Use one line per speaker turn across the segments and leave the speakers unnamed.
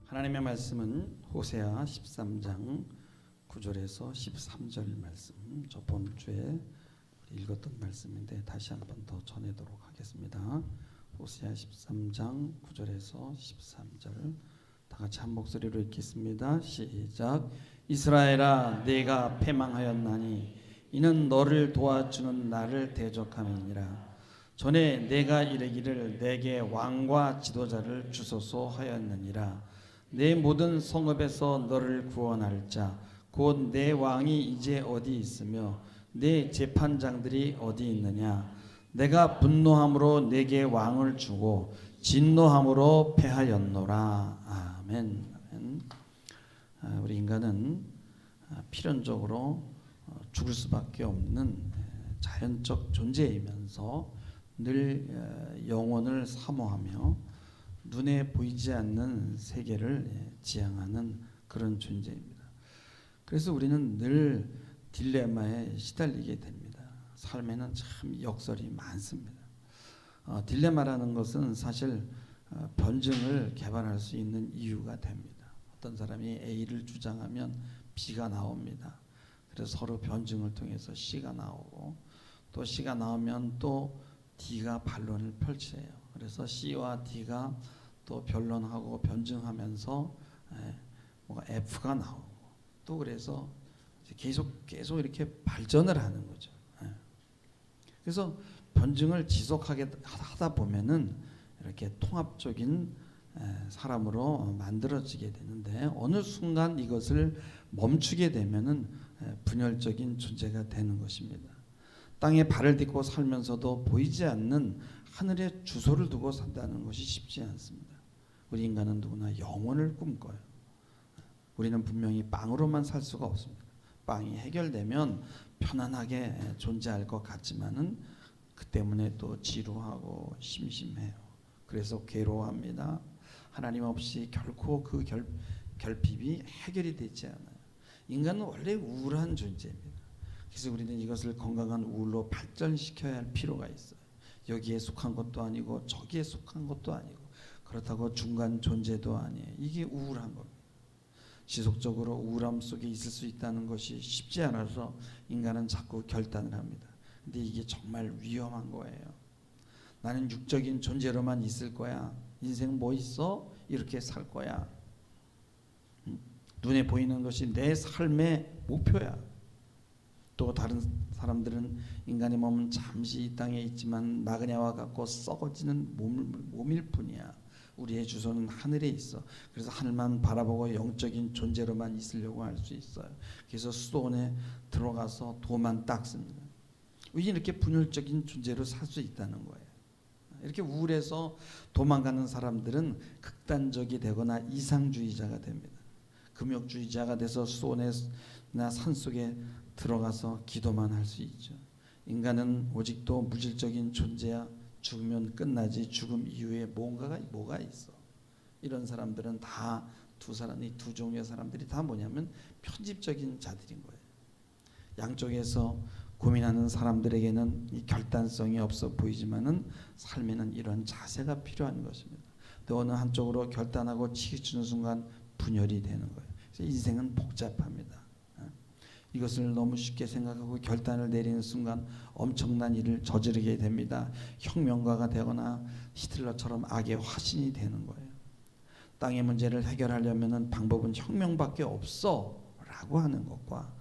하나님의 말씀은 호세아 13장 9절에서 13절 말씀, 저번 주에 읽었던 말씀인데 다시 한번 더 전해도록 하겠습니다. 호세아 13장 9절에서 13절 다 같이 한 목소리로 읽겠습니다. 시작. 이스라엘아, 내가 패망하였나니 이는 너를 도와주는 나를 대적함이니라. 전에 내가 이르기를 내게 왕과 지도자를 주소서 하였느니라. 내 모든 성읍에서 너를 구원할 자 곧 내 왕이 이제 어디 있으며 내 재판장들이 어디 있느냐. 내가 분노함으로 내게 왕을 주고 진노함으로 패하였노라. 아멘. 아멘. 우리 인간은 필연적으로 죽을 수밖에 없는 자연적 존재이면서 늘 영혼을 사모하며 눈에 보이지 않는 세계를 지향하는 그런 존재입니다. 그래서 우리는 늘 딜레마에 시달리게 됩니다. 삶에는 참 역설이 많습니다. 딜레마라는 것은 사실 변증을 개발할 수 있는 이유가 됩니다. 어떤 사람이 A를 주장하면 B가 나옵니다. 그래서 서로 변증을 통해서 C가 나오고 또 C가 나오면 또 D가 반론을 펼쳐요. 그래서 C와 D가 또 변론하고 변증하면서 뭐가 F가 나오고 또 그래서 계속 이렇게 발전을 하는 거죠. 그래서 변증을 지속하게 하다 보면은 이렇게 통합적인 사람으로 만들어지게 되는데 어느 순간 이것을 멈추게 되면은 분열적인 존재가 되는 것입니다. 땅에 발을 딛고 살면서도 보이지 않는 하늘에 주소를 두고 산다는 것이 쉽지 않습니다. 우리 인간은 누구나 영혼을 꿈꿔요. 우리는 분명히 빵으로만 살 수가 없습니다. 빵이 해결되면 편안하게 존재할 것 같지만은 그 때문에 또 지루하고 심심해요. 그래서 괴로워합니다. 하나님 없이 결코 그 결핍이 해결이 되지 않아요. 인간은 원래 우울한 존재입니다. 그래서 우리는 이것을 건강한 우울로 발전시켜야 할 필요가 있어요. 여기에 속한 것도 아니고 저기에 속한 것도 아니고 그렇다고 중간 존재도 아니에요. 이게 우울한 겁니다. 지속적으로 우울함 속에 있을 수 있다는 것이 쉽지 않아서 인간은 자꾸 결단을 합니다. 근데 이게 정말 위험한 거예요. 나는 육적인 존재로만 있을 거야. 인생 뭐 있어? 이렇게 살 거야. 눈에 보이는 것이 내 삶의 목표야. 또 다른 사람들은 인간의 몸은 잠시 이 땅에 있지만 나그네와 같고 썩어지는 몸일 뿐이야. 우리의 주소는 하늘에 있어. 그래서 하늘만 바라보고 영적인 존재로만 있으려고 할 수 있어요. 그래서 수도원에 들어가서 도만 닦습니다. 우리는 이렇게 분열적인 존재로 살 수 있다는 거예요. 이렇게 우울해서 도망가는 사람들은 극단적이 되거나 이상주의자가 됩니다. 금욕주의자가 돼서 수도원이나 산속에 들어가서 기도만 할 수 있죠. 인간은 오직도 무질적인 존재야. 죽으면 끝나지. 죽음 이후에 뭐가 있어. 이런 사람들은 다 두 종류의 사람들이 다 뭐냐면 편집적인 자들인 거예요. 양쪽에서 고민하는 사람들에게는 이 결단성이 없어 보이지만은 삶에는 이런 자세가 필요한 것입니다. 또 어느 한쪽으로 결단하고 치우치는 순간 분열이 되는 거예요. 그래서 인생은 복잡합니다. 이것을 너무 쉽게 생각하고 결단을 내리는 순간 엄청난 일을 저지르게 됩니다. 혁명가가 되거나 히틀러처럼 악의 화신이 되는 거예요. 땅의 문제를 해결하려면 방법은 혁명밖에 없어 라고 하는 것과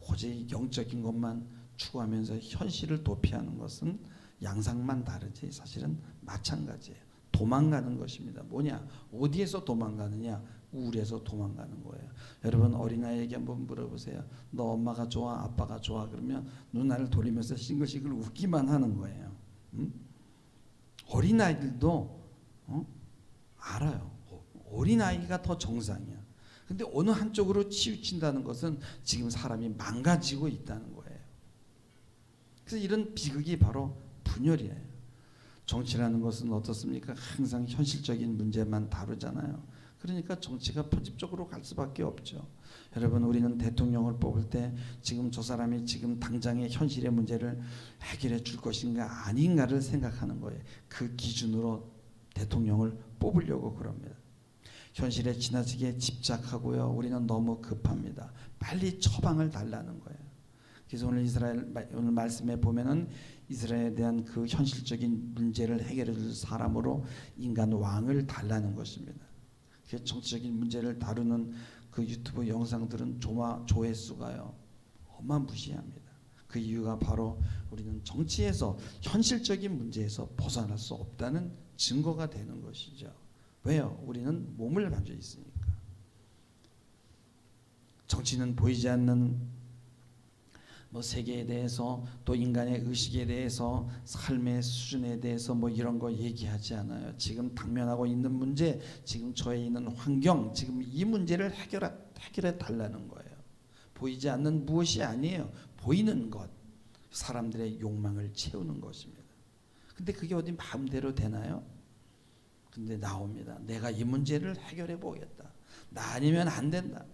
오직 영적인 것만 추구하면서 현실을 도피하는 것은 양상만 다르지 사실은 마찬가지예요. 도망가는 것입니다. 뭐냐? 어디에서 도망가느냐? 우울해서 도망가는 거예요. 여러분 어린아이에게 한번 물어보세요. 너 엄마가 좋아? 아빠가 좋아? 그러면 눈알을 돌리면서 싱글싱글 웃기만 하는 거예요. 어린아이들도 알아요. 어린아이가 더 정상이야. 근데 어느 한쪽으로 치우친다는 것은 지금 사람이 망가지고 있다는 거예요. 그래서 이런 비극이 바로 분열이에요. 정치라는 것은 어떻습니까? 항상 현실적인 문제만 다루잖아요. 그러니까 정치가 편집적으로 갈 수밖에 없죠. 여러분 우리는 대통령을 뽑을 때 지금 저 사람이 지금 당장의 현실의 문제를 해결해 줄 것인가 아닌가를 생각하는 거예요. 그 기준으로 대통령을 뽑으려고 그럽니다. 현실에 지나치게 집착하고요. 우리는 너무 급합니다. 빨리 처방을 달라는 거예요. 그래서 오늘 말씀에 보면은 이스라엘에 대한 그 현실적인 문제를 해결해 줄 사람으로 인간 왕을 달라는 것입니다. 그 정치적인 문제를 다루는 그 유튜브 영상들은 조회수가요 어마무시합니다. 그 이유가 바로 우리는 정치에서 현실적인 문제에서 벗어날 수 없다는 증거가 되는 것이죠. 왜요? 우리는 몸을 가지고 있으니까. 정치는 보이지 않는 세계에 대해서 또 인간의 의식에 대해서 삶의 수준에 대해서 이런 거 얘기하지 않아요. 지금 당면하고 있는 문제, 지금 처해 있는 환경, 지금 이 문제를 해결해 달라는 거예요. 보이지 않는 무엇이 아니에요. 보이는 것, 사람들의 욕망을 채우는 것입니다. 근데 그게 어디 마음대로 되나요? 근데 나옵니다. 내가 이 문제를 해결해 보겠다. 나 아니면 안 된다.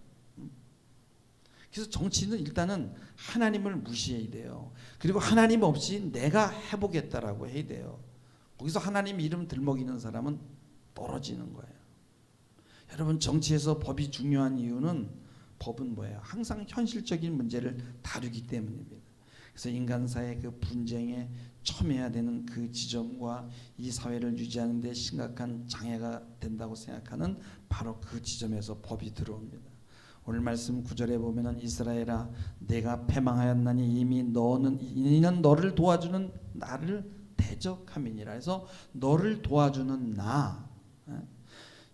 그래서 정치는 일단은 하나님을 무시해야 돼요. 그리고 하나님 없이 내가 해보겠다라고 해야 돼요. 거기서 하나님 이름 들먹이는 사람은 떨어지는 거예요. 여러분, 정치에서 법이 중요한 이유는, 법은 뭐예요? 항상 현실적인 문제를 다루기 때문입니다. 그래서 인간사의 그 분쟁에 첨예해야 되는 그 지점과 이 사회를 유지하는 데 심각한 장애가 된다고 생각하는 바로 그 지점에서 법이 들어옵니다. 오늘 말씀 9절에 보면은 이스라엘아 내가 패망하였나니 이는 너를 도와주는 나를 대적함이니라. 해서 너를 도와주는 나,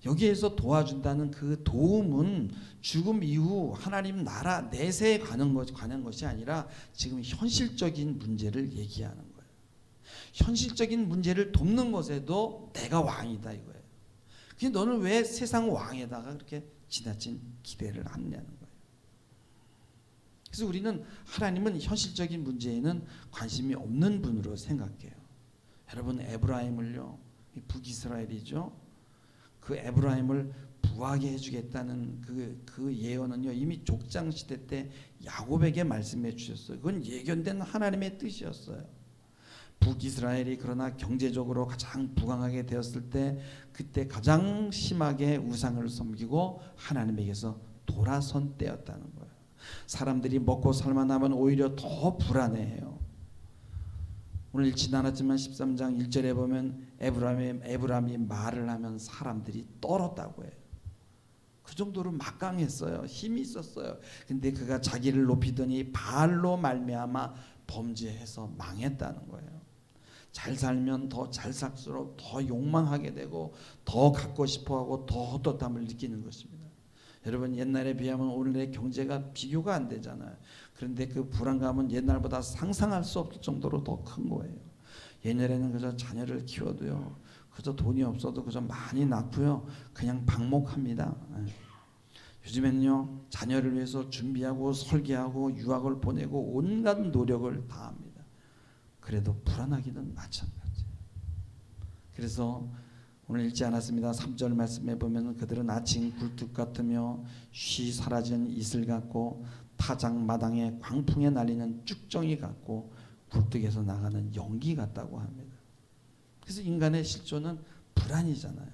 여기에서 도와준다는 그 도움은 죽음 이후 하나님 나라 내세에 관한 것이 아니라 지금 현실적인 문제를 얘기하는 거예요. 현실적인 문제를 돕는 것에도 내가 왕이다 이거예요. 근데 너는 왜 세상 왕에다가 그렇게 지나친 기대를 하느냐는 거예요. 그래서 우리는 하나님은 현실적인 문제에는 관심이 없는 분으로 생각해요. 여러분, 에브라임을요, 북이스라엘이죠, 그 에브라임을 부하게 해주겠다는 그 예언은요 이미 족장 시대 때 야곱에게 말씀해 주셨어요. 그건 예견된 하나님의 뜻이었어요. 북이스라엘이 그러나 경제적으로 가장 부강하게 되었을 때, 그때 가장 심하게 우상을 섬기고 하나님에게서 돌아선 때였다는 거예요. 사람들이 먹고 살만하면 오히려 더 불안해해요. 오늘 읽지 않았지만 13장 1절에 보면 에브라임이 말을 하면 사람들이 떨었다고 해요. 그 정도로 막강했어요. 힘이 있었어요. 근데 그가 자기를 높이더니 바알로 말미암아 범죄해서 망했다는 거예요. 잘 살면 더 잘 살수록 더 욕망하게 되고 더 갖고 싶어하고 더 헛헛함을 느끼는 것입니다. 여러분, 옛날에 비하면 오늘의 경제가 비교가 안 되잖아요. 그런데 그 불안감은 옛날보다 상상할 수 없을 정도로 더 큰 거예요. 옛날에는 그저 자녀를 키워도요, 그저 돈이 없어도 그저 많이 낳고요, 그냥 방목합니다. 요즘에는요, 자녀를 위해서 준비하고 설계하고 유학을 보내고 온갖 노력을 다합니다. 그래도 불안하기는 마찬가지예요. 그래서 오늘 읽지 않았습니다. 3절 말씀에 보면 그들은 아침 굴뚝 같으며 쉬 사라진 이슬 같고 타작 마당에 광풍에 날리는 쭉정이 같고 굴뚝에서 나가는 연기 같다고 합니다. 그래서 인간의 실존은 불안이잖아요.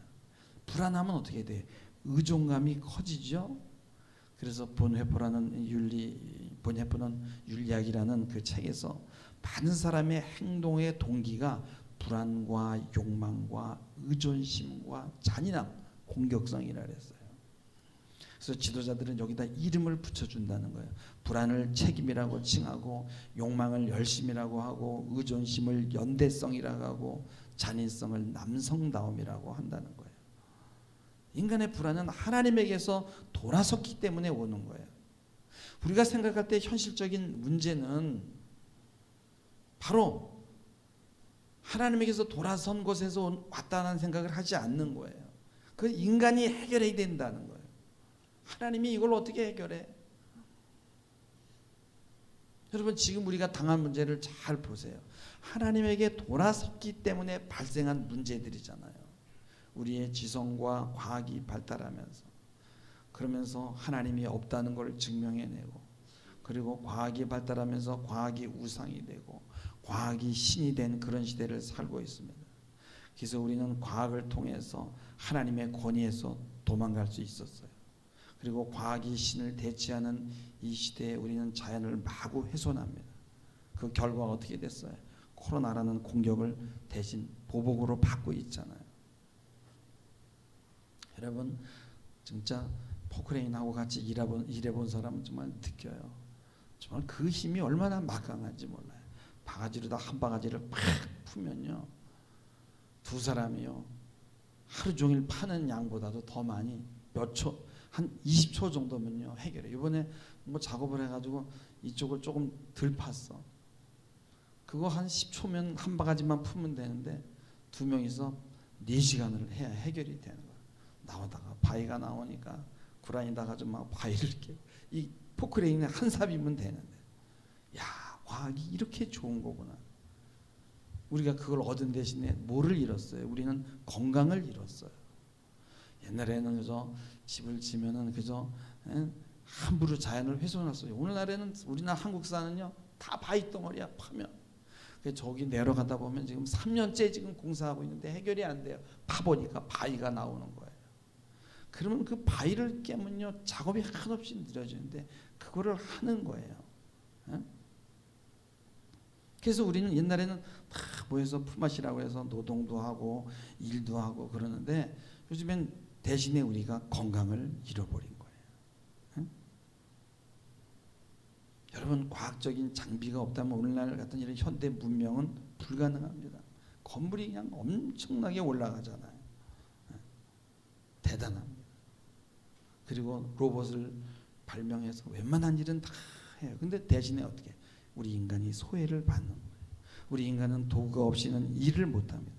불안하면 어떻게 돼? 의존감이 커지죠. 그래서 본회포는 윤리학이라는 그 책에서 많은 사람의 행동의 동기가 불안과 욕망과 의존심과 잔인함, 공격성이라 그랬어요. 그래서 지도자들은 여기다 이름을 붙여준다는 거예요. 불안을 책임이라고 칭하고, 욕망을 열심이라고 하고, 의존심을 연대성이라고 하고, 잔인성을 남성다움이라고 한다는 거예요. 인간의 불안은 하나님에게서 돌아섰기 때문에 오는 거예요. 우리가 생각할 때 현실적인 문제는 바로 하나님에게서 돌아선 곳에서 왔다는 생각을 하지 않는 거예요. 그 인간이 해결해야 된다는 거예요. 하나님이 이걸 어떻게 해결해? 여러분, 지금 우리가 당한 문제를 잘 보세요. 하나님에게 돌아섰기 때문에 발생한 문제들이잖아요. 우리의 지성과 과학이 발달하면서, 그러면서 하나님이 없다는 걸 증명해내고, 그리고 과학이 발달하면서 과학이 우상이 되고 과학이 신이 된 그런 시대를 살고 있습니다. 그래서 우리는 과학을 통해서 하나님의 권위에서 도망갈 수 있었어요. 그리고 과학이 신을 대체하는 이 시대에 우리는 자연을 마구 훼손합니다. 그 결과가 어떻게 됐어요? 코로나라는 공격을 대신 보복으로 받고 있잖아요. 여러분 진짜 포크레인하고 같이 일해본 사람은 정말 느껴요. 정말 그 힘이 얼마나 막강한지 몰라요. 바가지로다 한 바가지를 팍 풀면요, 두 사람이요 하루 종일 파는 양보다도 더 많이 몇 초, 한 20초 정도면요 해결해. 이번에 뭐 작업을 해가지고 이쪽을 조금 덜 팠어. 그거 한 10초면 한 바가지만 풀면 되는데 두 명이서 4시간을 해야 해결이 되는 거야. 나오다가 바위가 나오니까 구라니다가 좀 막 바위를 이렇게, 이 포크레인에 한 삽이면 되는데, 야, 과학이 이렇게 좋은 거구나. 우리가 그걸 얻은 대신에 뭐를 잃었어요? 우리는 건강을 잃었어요. 옛날에는 그저 집을 지면은 그저 함부로 자연을 훼손했어요. 오늘날에는 우리나라 한국사는요 다 바위 덩어리야 파면. 저기 내려가다 보면 지금 3년째 지금 공사하고 있는데 해결이 안 돼요. 파보니까 바위가 나오는 거예요. 그러면 그 바위를 깨면요 작업이 한없이 느려지는데 그거를 하는 거예요. 그래서 우리는 옛날에는 다 모여서 품앗이라고 해서 노동도 하고 일도 하고 그러는데 요즘엔 대신에 우리가 건강을 잃어버린 거예요. 여러분 과학적인 장비가 없다면 오늘날 같은 이런 현대 문명은 불가능합니다. 건물이 그냥 엄청나게 올라가잖아요. 대단합니다. 그리고 로봇을 발명해서 웬만한 일은 다 해요. 근데 대신에 어떻게? 우리 인간이 소외를 받는 거예요. 우리 인간은 도구가 없이는 일을 못합니다.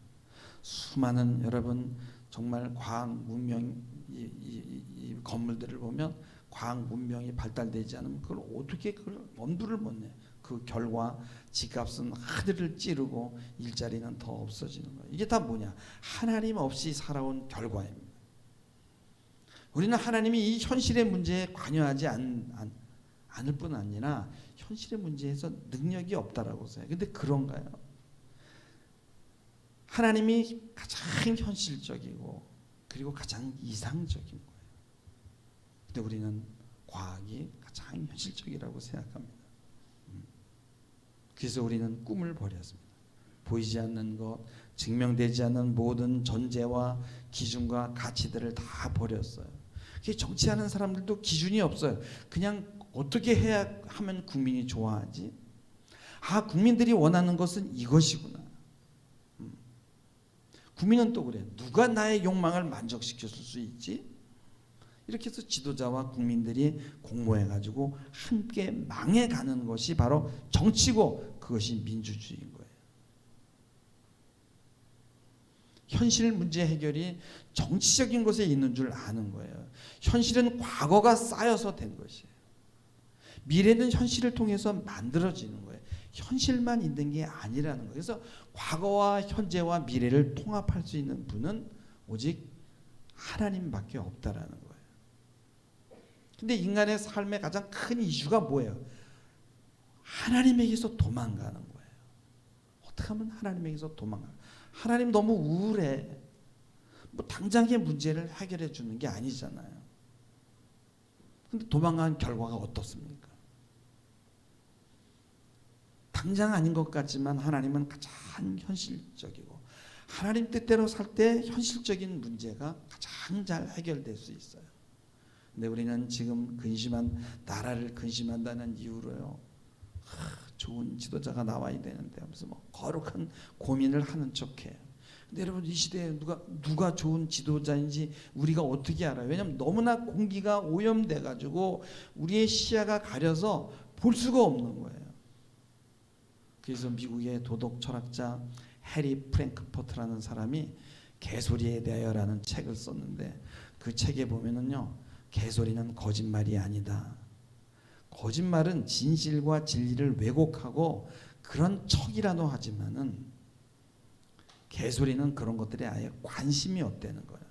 수많은 여러분 정말 과학 문명 이 건물들을 보면 과학 문명이 발달되지 않으면 그걸 어떻게 그걸 엄두를 못 내. 그 결과 집값은 하늘을 찌르고 일자리는 더 없어지는 거예요. 이게 다 뭐냐? 하나님 없이 살아온 결과입니다. 우리는 하나님이 이 현실의 문제에 관여하지 않을 뿐 아니라 현실의 문제에서 능력이 없다라고 써요. 근데 그런가요? 하나님이 가장 현실적이고 그리고 가장 이상적인 거예요. 근데 우리는 과학이 가장 현실적이라고 생각합니다. 그래서 우리는 꿈을 버렸습니다. 보이지 않는 것, 증명되지 않는 모든 전제와 기준과 가치들을 다 버렸어요. 정치하는 사람들도 기준이 없어요. 그냥 어떻게 해야 하면 국민이 좋아하지? 아, 국민들이 원하는 것은 이것이구나. 국민은 또 그래. 누가 나의 욕망을 만족시킬 수 있지? 이렇게 해서 지도자와 국민들이 공모해가지고 함께 망해가는 것이 바로 정치고 그것이 민주주의인 거예요. 현실 문제 해결이 정치적인 것에 있는 줄 아는 거예요. 현실은 과거가 쌓여서 된 것이에요. 미래는 현실을 통해서 만들어지는 거예요. 현실만 있는 게 아니라는 거예요. 그래서 과거와 현재와 미래를 통합할 수 있는 분은 오직 하나님밖에 없다라는 거예요. 근데 인간의 삶의 가장 큰 이슈가 뭐예요? 하나님에게서 도망가는 거예요. 어떻게 하면 하나님에게서 도망가요? 하나님 너무 우울해. 뭐 당장의 문제를 해결해 주는 게 아니잖아요. 근데 도망간 결과가 어떻습니까? 당장 아닌 것 같지만 하나님은 가장 현실적이고 하나님 뜻대로 살 때 현실적인 문제가 가장 잘 해결될 수 있어요. 근데 우리는 지금 나라를 근심한다는 이유로요, 좋은 지도자가 나와야 되는데 하면서 뭐 거룩한 고민을 하는 척해요. 근데 여러분 이 시대에 누가 좋은 지도자인지 우리가 어떻게 알아요? 왜냐하면 너무나 공기가 오염돼 가지고 우리의 시야가 가려서 볼 수가 없는 거예요. 그래서 미국의 도덕 철학자 해리 프랭크포트라는 사람이 개소리에 대하여라는 책을 썼는데 그 책에 보면은요, 개소리는 거짓말이 아니다. 거짓말은 진실과 진리를 왜곡하고 그런 척이라도 하지만은 개소리는 그런 것들에 아예 관심이 없다는 거예요.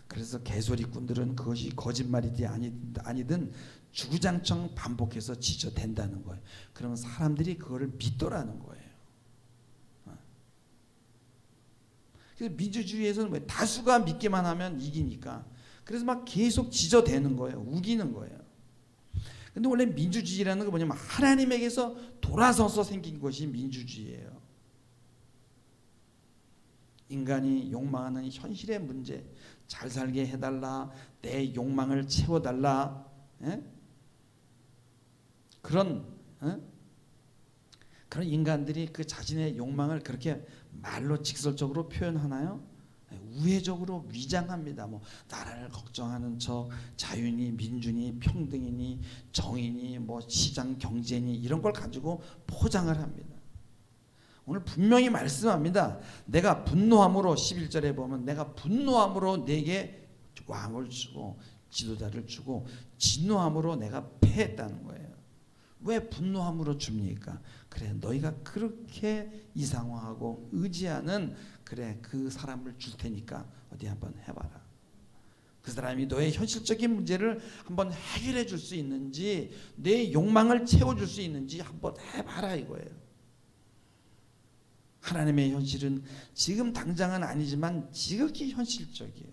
그래서 개소리꾼들은 그것이 거짓말이든 아니든 주구장창 반복해서 지저댄다는 거예요. 그러면 사람들이 그거를 믿더라는 거예요. 그래서 민주주의에서는 왜 다수가 믿기만 하면 이기니까 그래서 막 계속 지저대는 거예요. 우기는 거예요. 근데 원래 민주주의라는 건 뭐냐면 하나님에게서 돌아서서 생긴 것이 민주주의예요. 인간이 욕망하는 현실의 문제, 잘 살게 해달라, 내 욕망을 채워달라, 예? 그런 인간들이 그 자신의 욕망을 그렇게 말로 직설적으로 표현하나요? 우회적으로 위장합니다. 뭐 나라를 걱정하는 척, 자유니 민주니 평등이니 정의니 뭐 시장 경제니 이런 걸 가지고 포장을 합니다. 오늘 분명히 말씀합니다. 내가 분노함으로 11절에 보면 내가 분노함으로 내게 왕을 주고 지도자를 주고 진노함으로 내가 패했다는 거예요. 왜 분노함으로 줍니까? 그래 너희가 그렇게 이상화하고 의지하는 그래 그 사람을 줄 테니까 어디 한번 해봐라. 그 사람이 너의 현실적인 문제를 한번 해결해 줄 수 있는지 내 욕망을 채워줄 수 있는지 한번 해봐라 이거예요. 하나님의 현실은 지금 당장은 아니지만 지극히 현실적이에요.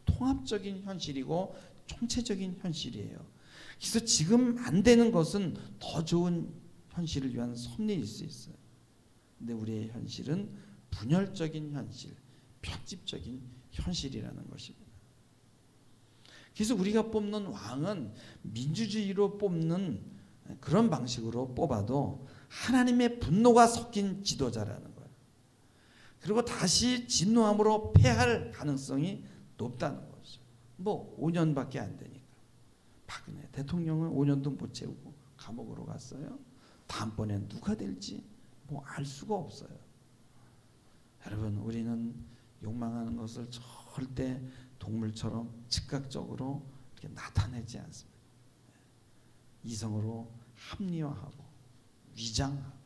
통합적인 현실이고 총체적인 현실이에요. 그래서 지금 안 되는 것은 더 좋은 현실을 위한 섭리일 수 있어요. 근데 우리의 현실은 분열적인 현실, 편집적인 현실이라는 것입니다. 그래서 우리가 뽑는 왕은 민주주의로 뽑는 그런 방식으로 뽑아도 하나님의 분노가 섞인 지도자라는 거예요. 그리고 다시 진노함으로 패할 가능성이 높다는 거죠. 뭐 5년밖에 안 되니까. 박근혜 대통령은 5년도 못 채우고 감옥으로 갔어요. 다음번엔 누가 될지 뭐 알 수가 없어요. 여러분 우리는 욕망하는 것을 절대 동물처럼 즉각적으로 이렇게 나타내지 않습니다. 이성으로 합리화하고 위장하고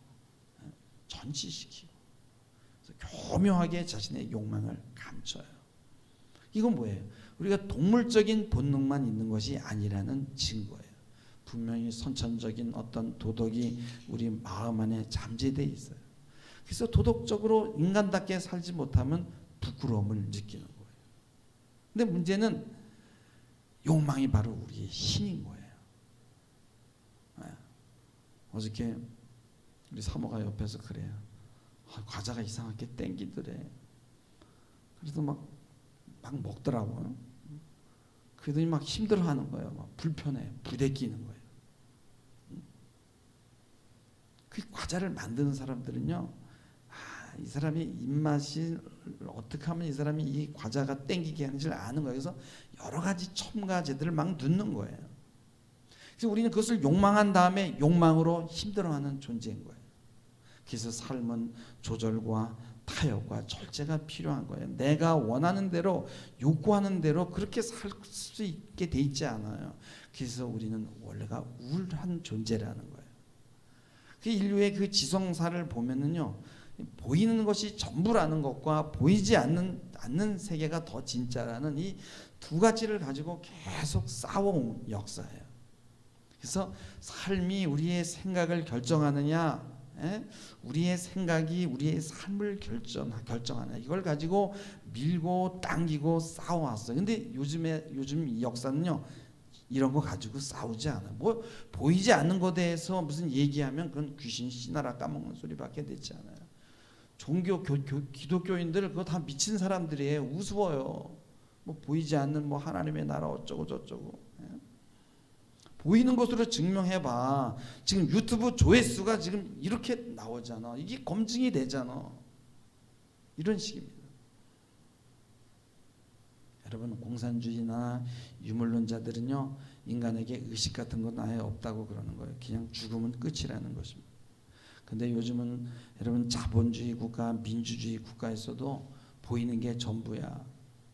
전치시키고 교묘하게 자신의 욕망을 감춰요. 이건 뭐예요? 우리가 동물적인 본능만 있는 것이 아니라는 증거예요. 분명히 선천적인 어떤 도덕이 우리 마음 안에 잠재되어 있어요. 그래서 도덕적으로 인간답게 살지 못하면 부끄러움을 느끼는 거예요. 근데 문제는 욕망이 바로 우리의 신인 거예요. 어저께 우리 사모가 옆에서 그래요. 과자가 이상하게 땡기더래. 그래서 막 먹더라고요. 그러더니 막 힘들어하는 거예요. 막 불편해, 부대끼는 거예요. 그 과자를 만드는 사람들은요, 이 사람이 입맛이 어떻게 하면 이 사람이 이 과자가 땡기게 하는지를 아는 거예요. 그래서 여러 가지 첨가제들을 막 넣는 거예요. 그래서 우리는 그것을 욕망한 다음에 욕망으로 힘들어하는 존재인 거예요. 그래서 삶은 조절과 타협과 절제가 필요한 거예요. 내가 원하는 대로 요구하는 대로 그렇게 살 수 있게 돼 있지 않아요. 그래서 우리는 원래가 우울한 존재라는 거예요. 그 인류의 그 지성사를 보면은요, 보이는 것이 전부라는 것과 보이지 않는 세계가 더 진짜라는 이 두 가지를 가지고 계속 싸워온 역사예요. 그래서 삶이 우리의 생각을 결정하느냐, 우리의 생각이 우리의 삶을 결정하느냐, 이걸 가지고 밀고 당기고 싸워왔어요. 근데 요즘 이 역사는요, 이런 거 가지고 싸우지 않아요. 뭐 보이지 않는 것에 대해서 무슨 얘기하면 그건 귀신 씨나라 까먹는 소리밖에 되지 않아요. 기독교인들 그거 다 미친 사람들이에요. 우스워요. 뭐 보이지 않는 뭐 하나님의 나라 어쩌고 저쩌고. 보이는 것으로 증명해봐. 지금 유튜브 조회수가 지금 이렇게 나오잖아. 이게 검증이 되잖아. 이런 식입니다. 여러분 공산주의나 유물론자들은요, 인간에게 의식 같은 건 아예 없다고 그러는 거예요. 그냥 죽으면 끝이라는 것입니다. 근데 요즘은 여러분 자본주의 국가, 민주주의 국가에서도 보이는 게 전부야.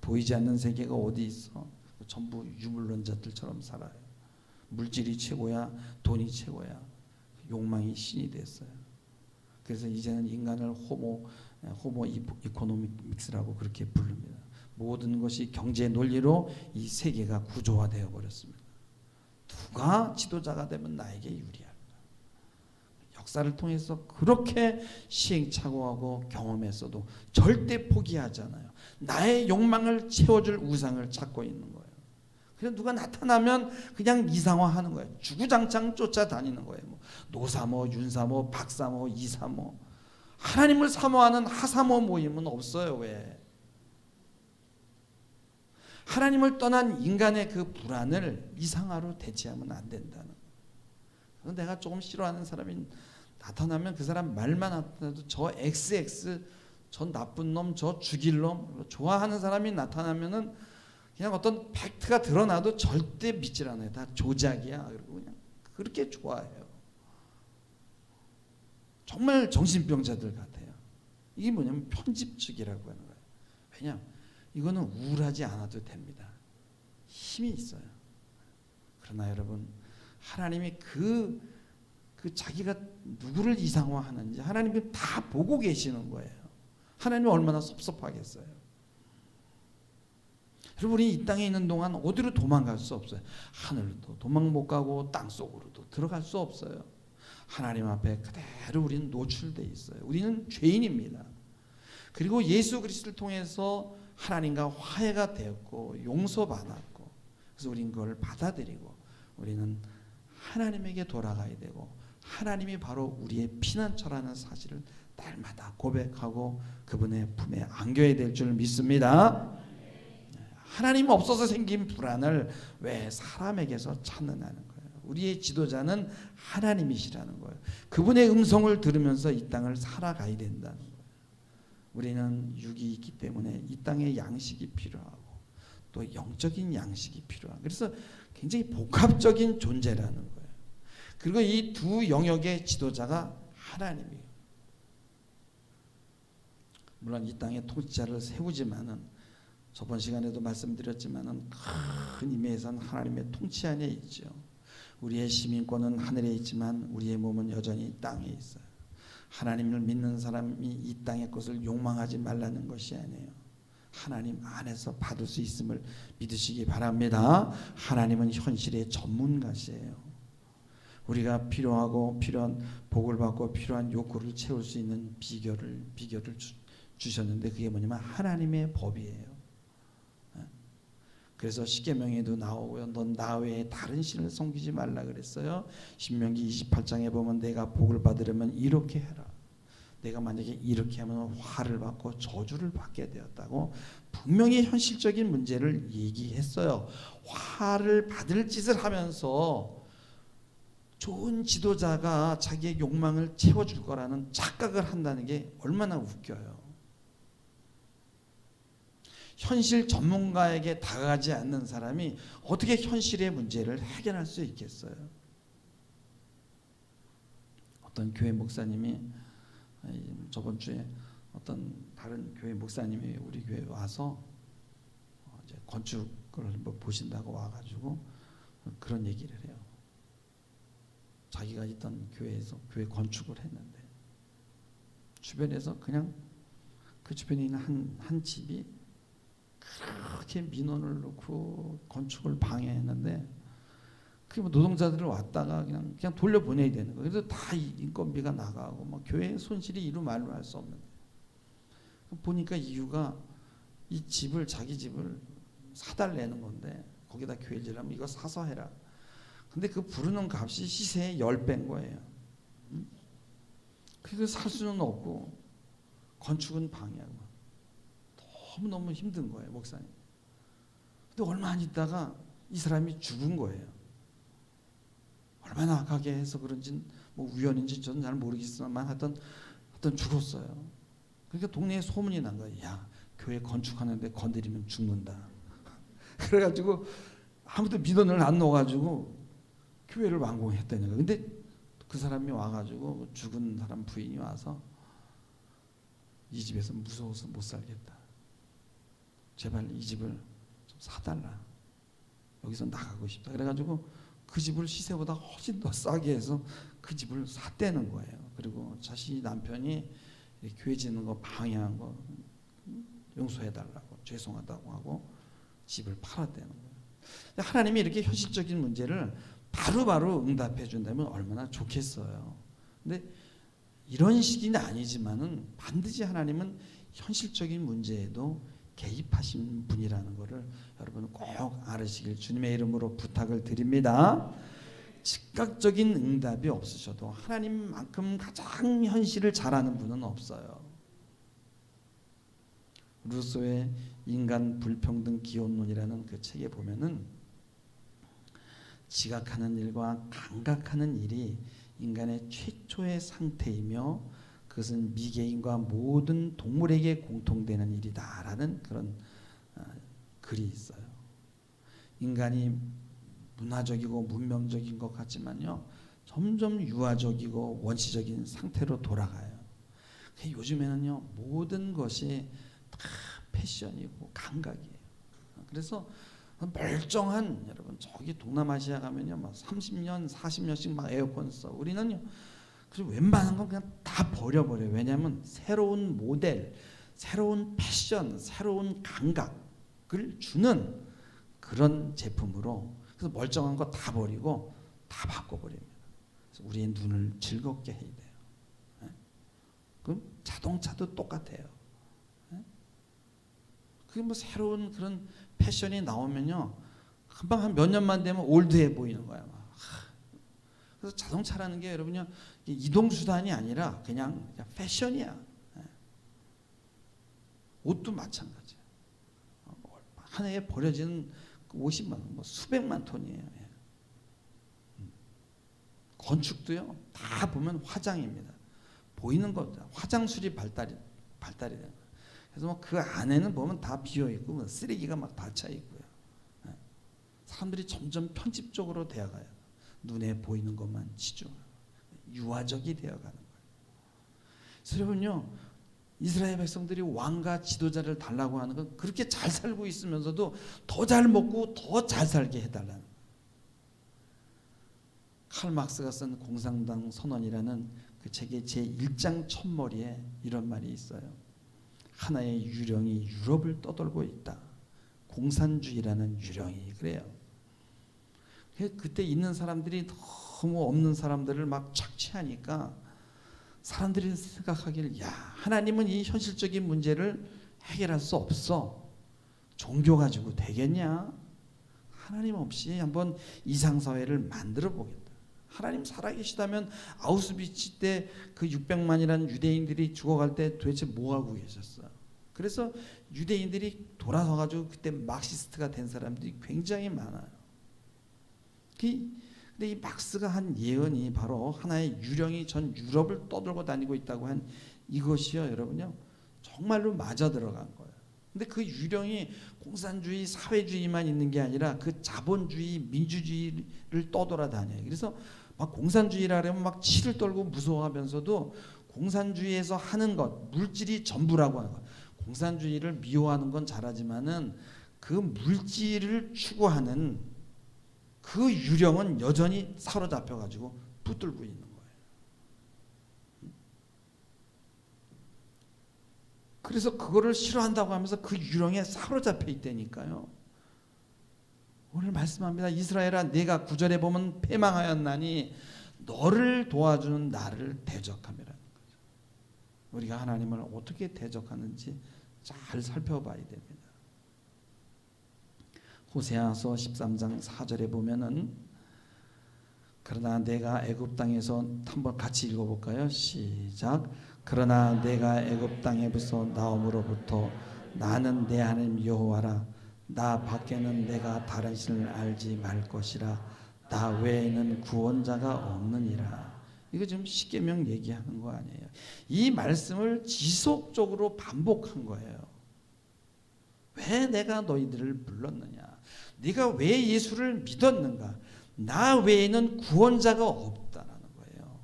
보이지 않는 세계가 어디 있어? 전부 유물론자들처럼 살아요. 물질이 최고야, 돈이 최고야. 욕망이 신이 됐어요. 그래서 이제는 인간을 호모 이코노믹스라고 그렇게 부릅니다. 모든 것이 경제 논리로 이 세계가 구조화되어 버렸습니다. 누가 지도자가 되면 나에게 유리할까? 역사를 통해서 그렇게 시행착오하고 경험했어도 절대 포기하잖아요. 나의 욕망을 채워줄 우상을 찾고 있는 거예요. 그래서 누가 나타나면 그냥 이상화하는 거예요. 주구장창 쫓아다니는 거예요. 뭐 노사모, 윤사모, 박사모, 이사모. 하나님을 사모하는 하사모 모임은 없어요. 왜? 하나님을 떠난 인간의 그 불안을 이상화로 대체하면 안 된다는 거예요. 내가 조금 싫어하는 사람이 나타나면 그 사람 말만 나타나도 저 XX, 저 나쁜 놈, 저 죽일 놈, 좋아하는 사람이 나타나면은 그냥 어떤 팩트가 드러나도 절대 믿질 않아요. 다 조작이야. 그리고 그냥 그렇게 좋아해요. 정말 정신병자들 같아요. 이게 뭐냐면 편집증이라고 하는 거예요. 왜냐하면 이거는 우울하지 않아도 됩니다. 힘이 있어요. 그러나 여러분, 하나님이 그 자기가 누구를 이상화하는지 하나님이 다 보고 계시는 거예요. 하나님이 얼마나 섭섭하겠어요. 여러분, 우리 이 땅에 있는 동안 어디로 도망갈 수 없어요. 하늘도 도망 못 가고 땅속으로도 들어갈 수 없어요. 하나님 앞에 그대로 우리는 노출되어 있어요. 우리는 죄인입니다. 그리고 예수 그리스도를 통해서 하나님과 화해가 되었고 용서받았고, 그래서 우리는 그걸 받아들이고 우리는 하나님에게 돌아가야 되고, 하나님이 바로 우리의 피난처라는 사실을 날마다 고백하고 그분의 품에 안겨야 될 줄 믿습니다. 하나님 없어서 생긴 불안을 왜 사람에게서 찾느냐는 거예요. 우리의 지도자는 하나님이시라는 거예요. 그분의 음성을 들으면서 이 땅을 살아가야 된다는 거예요. 우리는 육이 있기 때문에 이 땅에 양식이 필요하고 또 영적인 양식이 필요하고, 그래서 굉장히 복합적인 존재라는 거예요. 그리고 이 두 영역의 지도자가 하나님이에요. 물론 이 땅에 통치자를 세우지만은, 저번 시간에도 말씀드렸지만은 큰 임의에선 하나님의 통치 안에 있죠. 우리의 시민권은 하늘에 있지만 우리의 몸은 여전히 땅에 있어요. 하나님을 믿는 사람이 이 땅의 것을 욕망하지 말라는 것이 아니에요. 하나님 안에서 받을 수 있음을 믿으시기 바랍니다. 하나님은 현실의 전문가시에요. 우리가 필요하고 필요한 복을 받고 필요한 욕구를 채울 수 있는 비결을 주셨는데, 그게 뭐냐면 하나님의 법이에요. 그래서 십계명에도 나오고요. 넌 나 외에 다른 신을 섬기지 말라 그랬어요. 신명기 28장에 보면 내가 복을 받으려면 이렇게 해라. 내가 만약에 이렇게 하면 화를 받고 저주를 받게 되었다고 분명히 현실적인 문제를 얘기했어요. 화를 받을 짓을 하면서 좋은 지도자가 자기의 욕망을 채워줄 거라는 착각을 한다는 게 얼마나 웃겨요. 현실 전문가에게 다가가지 않는 사람이 어떻게 현실의 문제를 해결할 수 있겠어요? 어떤 교회 목사님이 저번 주에 어떤 다른 교회 목사님이 우리 교회에 와서 이제 건축을 한번 보신다고 와가지고 그런 얘기를 해요. 자기가 있던 교회에서 교회 건축을 했는데 주변에서 그냥 그 주변에 있는 한 집이 그렇게 민원을 넣고 건축을 방해했는데, 그게 뭐 노동자들을 왔다가 그냥 돌려보내야 되는 거예요. 그래서 다 인건비가 나가고 뭐 교회의 손실이 이루 말로 할 수 없는데, 보니까 이유가 이 집을, 자기 집을 사달라는 건데 거기다 교회를 지으려면 이거 사서 해라. 근데 그 부르는 값이 시세의 10배인 거예요. 그래서 살 수는 없고 건축은 방해하고 너무너무 힘든 거예요, 목사님. 근데 얼마 안 있다가 이 사람이 죽은 거예요. 얼마나 악하게 해서 그런지 뭐 우연인지 저는 잘 모르겠지만 하여튼 죽었어요. 그러니까 동네에 소문이 난 거예요. 야, 교회 건축하는데 건드리면 죽는다. 그래가지고 아무도 민원을 안 넣어가지고 교회를 완공했다는 거예요. 근데 그 사람이 와가지고 죽은 사람 부인이 와서 이 집에서 무서워서 못 살겠다. 제발 이 집을 좀 사달라. 여기서 나가고 싶다. 그래가지고 그 집을 시세보다 훨씬 더 싸게 해서 그 집을 샀다는 거예요. 그리고 자신이 남편이 교회 짓는 거 방해한 거 용서해달라고 죄송하다고 하고 집을 팔았다는 거예요. 하나님이 이렇게 현실적인 문제를 바로바로 응답해 준다면 얼마나 좋겠어요. 근데 이런 식이 아니지만은 반드시 하나님은 현실적인 문제에도 개입하신 분이라는 것을 여러분 꼭 알으시길 주님의 이름으로 부탁을 드립니다. 즉각적인 응답이 없으셔도 하나님만큼 가장 현실을 잘 아는 분은 없어요. 루소의 인간 불평등 기원론이라는 그 책에 보면은 지각하는 일과 감각하는 일이 인간의 최초의 상태이며 그것은 미개인과 모든 동물에게 공통되는 일이다라는 그런 글이 있어요. 인간이 문화적이고 문명적인 것 같지만요, 점점 유아적이고 원시적인 상태로 돌아가요. 요즘에는요, 모든 것이 다 패션이고 감각이에요. 그래서 멀쩡한, 여러분 저기 동남아시아 가면요, 막 30년, 40년씩 막 에어컨 써. 우리는요, 그래서 웬만한 건 그냥 다 버려버려요. 왜냐하면 새로운 모델, 새로운 패션, 새로운 감각을 주는 그런 제품으로, 그래서 멀쩡한 거 다 버리고 다 바꿔버립니다. 그래서 우리의 눈을 즐겁게 해야 돼요. 네? 그럼 자동차도 똑같아요. 네? 그게 뭐 새로운 그런 패션이 나오면요, 금방 한 몇 년만 되면 올드해 보이는 거야. 막. 그래서 자동차라는 게 여러분요, 이동 수단이 아니라 그냥 패션이야. 네. 옷도 마찬가지야. 한 해에 버려지는 50만 원, 뭐 수백만 톤이에요. 예. 건축도요, 다 보면 화장입니다. 보이는 것, 화장술이 발달이 되는 거예요. 그래서 뭐 그 안에는 보면 다 비어 있고 쓰레기가 막 다 차 있고요. 예. 사람들이 점점 편집적으로 되어가요. 눈에 보이는 것만 치중하고 유아적이 되어가는 거예요. 그래서 여러분요, 이스라엘 백성들이 왕과 지도자를 달라고 하는 건 그렇게 잘 살고 있으면서도 더 잘 먹고 더 잘 살게 해달라는 거예요. 칼 막스가 쓴 공산당 선언이라는 그 책의 제1장 첫머리에 이런 말이 있어요. 하나의 유령이 유럽을 떠돌고 있다. 공산주의라는 유령이. 그래요. 그때 있는 사람들이 너무 없는 사람들을 막 착취하니까 사람들이 생각하기를, 야, 하나님은 이 현실적인 문제를 해결할 수 없어. 종교 가지고 되겠냐? 하나님 없이 한번 이상사회를 만들어 보겠다. 하나님 살아계시다면 아우슈비츠 때 그 600만이라는 유대인들이 죽어갈 때 도대체 뭐 하고 계셨어? 그래서 유대인들이 돌아서 가지고 그때 막시스트가 된 사람들이 굉장히 많아요. 근데 이 막스가 한 예언이 바로 하나의 유령이 전 유럽을 떠돌고 다니고 있다고 한 이것이요, 여러분요, 정말로 맞아 들어간 거예요. 근데 그 유령이 공산주의, 사회주의만 있는 게 아니라 그 자본주의, 민주주의를 떠돌아다녀요. 그래서 막 공산주의라면 막 치를 떨고 무서워하면서도 공산주의에서 하는 것, 물질이 전부라고 하는 것. 공산주의를 미워하는 건 잘하지만은 그 물질을 추구하는 그 유령은 여전히 사로잡혀 가지고 붙들고 있는 거예요. 그래서 그거를 싫어한다고 하면서 그 유령에 사로잡혀 있다니까요. 오늘 말씀합니다. 이스라엘아, 내가 9절에 보면 패망하였나니 너를 도와주는 나를 대적함이라는 거죠. 우리가 하나님을 어떻게 대적하는지 잘 살펴봐야 됩니다. 호세아서 13장 4절에 보면은, 그러나 내가 애굽 땅에서, 한번 같이 읽어볼까요? 시작. 그러나 내가 애굽 땅에서 나옴으로부터 나는 내 하나님 여호와라. 나 밖에는 내가 다른 신을 알지 말 것이라. 나 외에는 구원자가 없느니라. 이거 지금 십계명 얘기하는 거 아니에요. 이 말씀을 지속적으로 반복한 거예요. 왜 내가 너희들을 불렀느냐? 네가 왜 예수를 믿었는가? 나 외에는 구원자가 없다라는 거예요.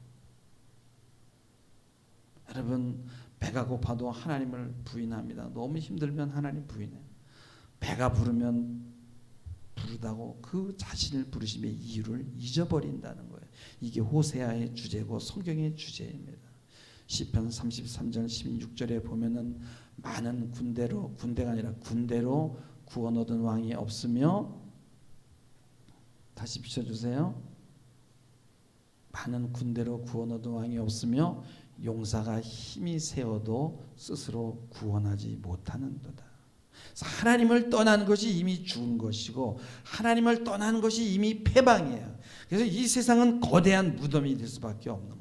여러분, 배가 고파도 하나님을 부인합니다. 너무 힘들면 하나님 부인해요. 배가 부르면 부르다고 그 자신을 부르심의 이유를 잊어버린다는 거예요. 이게 호세아의 주제고 성경의 주제입니다. 시편 33절 16절에 보면은 많은 군대가 아니라 군대로 구원 얻은 왕이 없으며, 다시 비춰주세요. 많은 군대로 구원 얻은 왕이 없으며 용사가 힘이 세어도 스스로 구원하지 못하는도다. 하나님을 떠난 것이 이미 죽은 것이고 하나님을 떠난 것이 이미 패방이에요. 그래서 이 세상은 거대한 무덤이 될 수밖에 없는 거예요.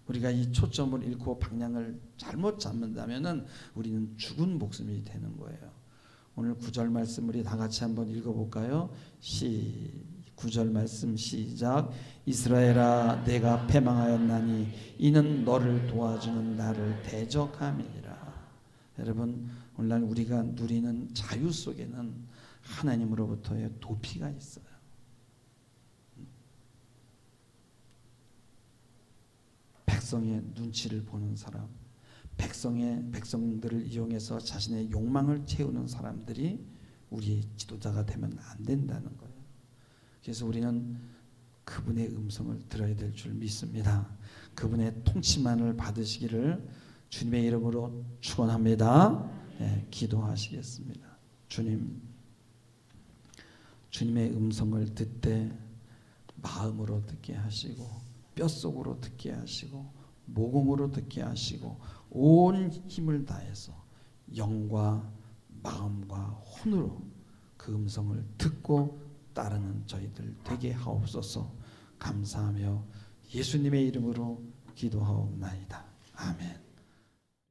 우리가 이 초점을 잃고 방향을 잘못 잡는다면 우리는 죽은 목숨이 되는 거예요. 오늘 9절 말씀 우리 다 같이 한번 읽어볼까요? 9절 말씀 시작. 이스라엘아 내가 패망하였나니 이는 너를 도와주는 나를 대적함이니라. 여러분 오늘날 우리가 누리는 자유 속에는 하나님으로부터의 도피가 있어요. 백성의 눈치를 보는 사람, 백성들을 이용해서 자신의 욕망을 채우는 사람들이 우리의 지도자가 되면 안 된다는 거예요. 그래서 우리는 그분의 음성을 들어야 될 줄 믿습니다. 그분의 통치만을 받으시기를 주님의 이름으로 축원합니다. 네, 기도하시겠습니다. 주님의 음성을 듣되 마음으로 듣게 하시고 뼛속으로 듣게 하시고 모공으로 듣게 하시고 온 힘을 다해서 영과 마음과 혼으로 그 음성을 듣고 따르는 저희들 되게 하옵소서. 감사하며 예수님의 이름으로 기도하옵나이다. 아멘.